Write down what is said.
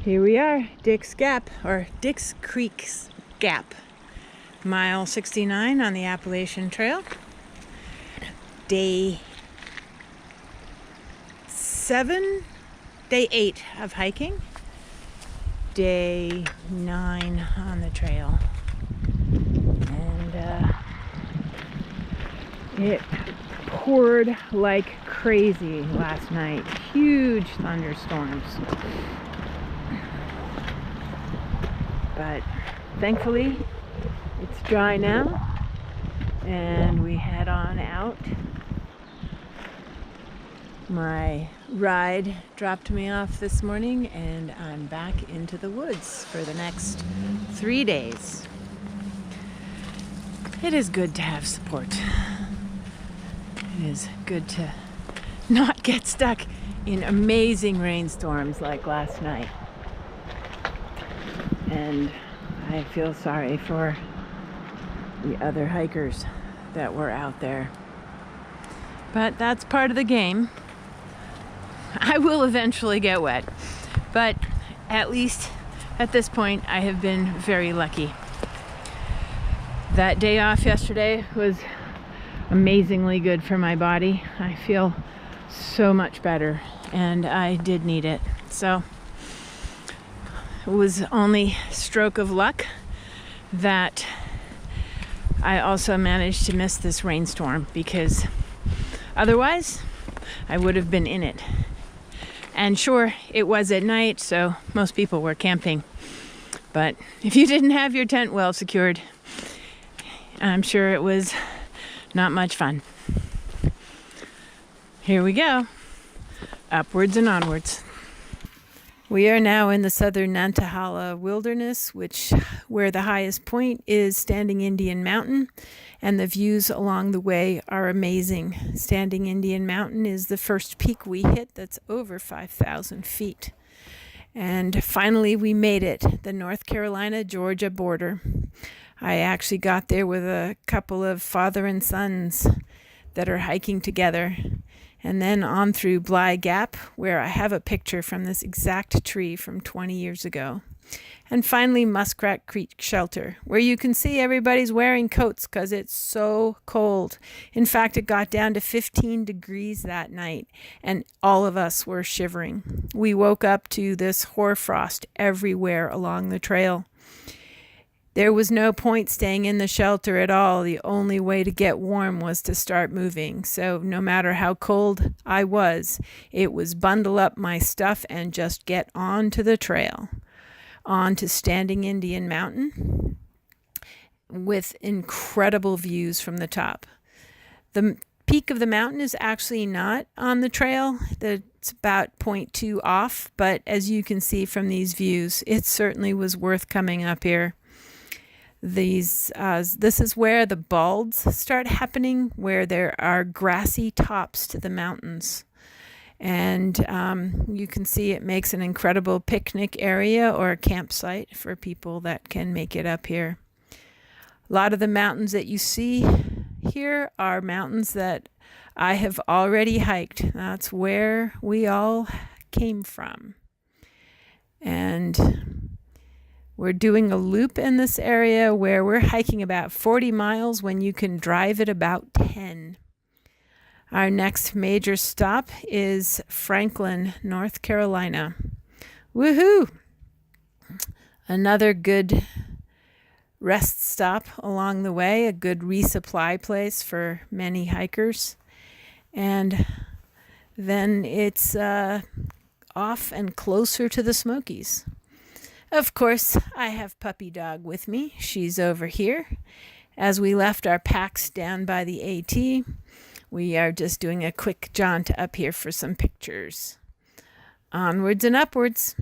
Here we are, Dick's Gap, or Dick's Creek's Gap, mile 69 on the Appalachian Trail. Day 8 of hiking. Day 9 on the trail. And it poured like crazy last night. Huge thunderstorms. But thankfully it's dry now, and we head on out. My ride dropped me off this morning, and I'm back into the woods for the next 3 days. It is good to have support. It is good to not get stuck in amazing rainstorms like last night. And I feel sorry for the other hikers that were out there. But that's part of the game. I will eventually get wet. But at least at this point, I have been very lucky. That day off yesterday was amazingly good for my body. I feel so much better, and I did need it. So it was only stroke of luck that I also managed to miss this rainstorm, because otherwise I would have been in it. And sure, it was at night, so most people were camping. But if you didn't have your tent well secured, I'm sure it was not much fun. Here we go. Upwards and onwards. We are now in the southern Nantahala Wilderness, where the highest point is Standing Indian Mountain, and the views along the way are amazing. Standing Indian Mountain is the first peak we hit that's over 5,000 feet. And finally we made it, the North Carolina-Georgia border. I actually got there with a couple of father and sons that are hiking together. And then on through Bly Gap, where I have a picture from this exact tree from 20 years ago. And finally Muskrat Creek Shelter, where you can see everybody's wearing coats because it's so cold. In fact, it got down to 15 degrees that night, and all of us were shivering. We woke up to this hoarfrost everywhere along the trail. There was no point staying in the shelter at all. The only way to get warm was to start moving. So no matter how cold I was, it was bundle up my stuff and just get on to the trail, on to Standing Indian Mountain, with incredible views from the top. The peak of the mountain is actually not on the trail. It's about 0.2 off, but as you can see from these views, it certainly was worth coming up here. This is where the balds start happening, where there are grassy tops to the mountains. And you can see it makes an incredible picnic area or a campsite for people that can make it up here. A lot of the mountains that you see here are mountains that I have already hiked. That's where we all came from. And we're doing a loop in this area where we're hiking about 40 miles when you can drive at about 10. Our next major stop is Franklin, North Carolina. Woohoo! Another good rest stop along the way, a good resupply place for many hikers. And then it's off and closer to the Smokies. Of course, I have Puppy Dog with me. She's over here. As we left our packs down by the AT, we are just doing a quick jaunt up here for some pictures. Onwards and upwards.